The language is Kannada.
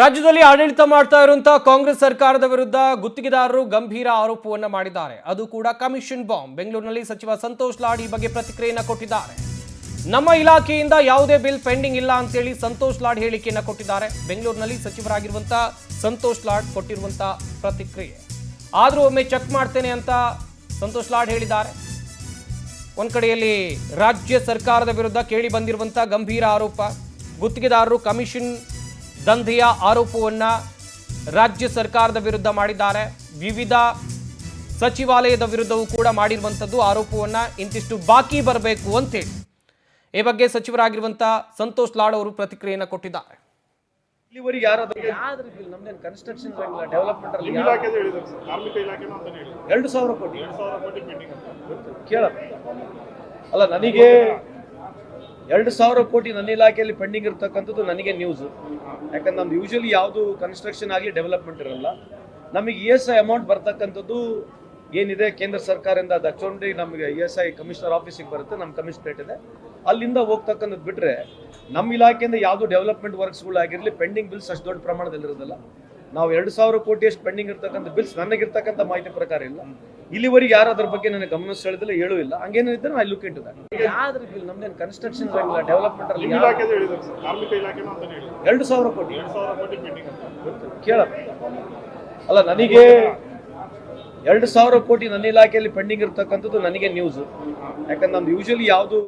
ರಾಜ್ಯದಲ್ಲಿ ಆಡಳಿತ ಮಾಡ್ತಾ ಇರುವಂತಹ ಕಾಂಗ್ರೆಸ್ ಸರ್ಕಾರದ ವಿರುದ್ಧ ಗುತ್ತಿಗೆದಾರರು ಗಂಭೀರ ಆರೋಪವನ್ನ ಮಾಡಿದ್ದಾರೆ. ಅದು ಕೂಡ ಕಮಿಷನ್ ಬಾಂಬ್. ಬೆಂಗಳೂರಿನಲ್ಲಿ ಸಚಿವ ಸಂತೋಷ್ ಲಾಡ್ ಈ ಬಗ್ಗೆ ಪ್ರತಿಕ್ರಿಯೆಯನ್ನು ಕೊಟ್ಟಿದ್ದಾರೆ. ನಮ್ಮ ಇಲಾಖೆಯಿಂದ ಯಾವುದೇ ಬಿಲ್ ಪೆಂಡಿಂಗ್ ಇಲ್ಲ ಅಂತ ಹೇಳಿ ಸಂತೋಷ್ ಲಾಡ್ ಹೇಳಿಕೆಯನ್ನು ಕೊಟ್ಟಿದ್ದಾರೆ. ಬೆಂಗಳೂರಿನಲ್ಲಿ ಸಚಿವರಾಗಿರುವಂತಹ ಸಂತೋಷ್ ಲಾಡ್ ಕೊಟ್ಟಿರುವಂತಹ ಪ್ರತಿಕ್ರಿಯೆ. ಆದರೂ ಒಮ್ಮೆ ಚೆಕ್ ಮಾಡ್ತೇನೆ ಅಂತ ಸಂತೋಷ್ ಲಾಡ್ ಹೇಳಿದ್ದಾರೆ. ಒಂದ್ ಕಡೆಯಲ್ಲಿ ರಾಜ್ಯ ಸರ್ಕಾರದ ವಿರುದ್ಧ ಕೇಳಿ ಬಂದಿರುವಂತಹ ಗಂಭೀರ ಆರೋಪ, ಗುತ್ತಿಗೆದಾರರು ಕಮಿಷನ್ ದಂಧೆಯ ಆರೋಪವನ್ನ ರಾಜ್ಯ ಸರ್ಕಾರದ ವಿರುದ್ಧ ಮಾಡಿದ್ದಾರೆ. ವಿವಿಧ ಸಚಿವಾಲಯದ ವಿರುದ್ಧವೂ ಕೂಡ ಮಾಡಿರುವಂಥದ್ದು ಆರೋಪವನ್ನ ಇಂತಿಷ್ಟು ಬಾಕಿ ಬರಬೇಕು ಅಂತೇಳಿ ಈ ಬಗ್ಗೆ ಸಚಿವರಾಗಿರುವಂತಹ ಸಂತೋಷ್ ಲಾಡ್ ಅವರು ಪ್ರತಿಕ್ರಿಯೆಯನ್ನು ಕೊಟ್ಟಿದ್ದಾರೆ. ಇಲ್ಲಿವರೆಗೆ ಯಾರಾದ್ರೂ ನಮ್ದೇನು ಕನ್ಸ್ಟ್ರಕ್ಷನ್ ಡೆವಲಪ್ಮೆಂಟ್ ಅಲ್ಲಿ 2,000 ಕೋಟಿ ಕೇಳ ಅಲ್ಲ, ನನಗೆ 2,000 ಕೋಟಿ ನನ್ನ ಇಲಾಖೆಯಲ್ಲಿ ಪೆಂಡಿಂಗ್ ಇರ್ತಕ್ಕಂಥದ್ದು ನನಗೆ ನ್ಯೂಸ್. ಯಾಕಂದ್ರೆ ನಮ್ದು ಯೂಶಲಿ ಯಾವುದು ಕನ್ಸ್ಟ್ರಕ್ಷನ್ ಆಗಲಿ ಡೆವಲಪ್ಮೆಂಟ್ ಇರಲ್ಲ. ನಮಗೆ ESI ಅಮೌಂಟ್ ಬರ್ತಕ್ಕಂಥದ್ದು ಏನಿದೆ ಕೇಂದ್ರ ಸರ್ಕಾರದಿಂದ ದಕ್ಷಿಣ ನಮಗೆ ESI ಕಮಿಷನರ್ ಆಫೀಸಿಗೆ ಬರುತ್ತೆ, ನಮ್ಮ ಕಮಿಷನರೇಟ್ ಇದೆ, ಅಲ್ಲಿಂದ ಹೋಗ್ತಕ್ಕಂಥದ್ದು ಬಿಟ್ಟರೆ ನಮ್ಮ ಇಲಾಖೆಯಿಂದ ಯಾವುದು ಡೆವಲಪ್ಮೆಂಟ್ ವರ್ಕ್ಸ್ಗಳಾಗಿರಲಿ ಪೆಂಡಿಂಗ್ ಬಿಲ್ಸ್ ಅಷ್ಟು ದೊಡ್ಡ ಪ್ರಮಾಣದಲ್ಲಿ ಇರೋದಿಲ್ಲ. ನಾವು 2,000 ಕೋಟಿ ಅಷ್ಟು ಪೆಂಡಿಂಗ್ ಇರ್ತಕ್ಕಂಥ ಬಿಲ್ಸ್ ನನಗಿರ್ತಕ್ಕಂಥ ಮಾಹಿತಿ ಪ್ರಕಾರ ಇಲ್ಲ. ಇಲ್ಲಿವರೆಗೆ ಯಾರು ಅದ್ರ ಬಗ್ಗೆ ನನಗೆ ಗಮನ ಸೆಳೆದಿಲ್ಲ, ಹೇಳೂ ಇಲ್ಲ. ಹಂಗೇನಿದ್ರೆ ಐ ಲುಕ್ ಇಂಟು ದಟ್. ಯಾವ್ದ್ರ ಬಿಲ್ ನಮ್ದೇನು ಕನ್ಸ್ಟ್ರಕ್ಷನ್ ಡೆವಲಪ್ಮೆಂಟ್ ಅಲ್ಲಿ 2,000 ಕೋಟಿ ಕೇಳ ಅಲ್ಲ, ನನಗೆ 2,000 ಕೋಟಿ ನನ್ನ ಇಲಾಖೆಯಲ್ಲಿ ಪೆಂಡಿಂಗ್ ಇರ್ತಕ್ಕಂಥದ್ದು ನನಗೆ ನ್ಯೂಸ್. ಯಾಕಂದ್ರೆ ನಮ್ದು ಯೂಶಲಿ ಯಾವುದು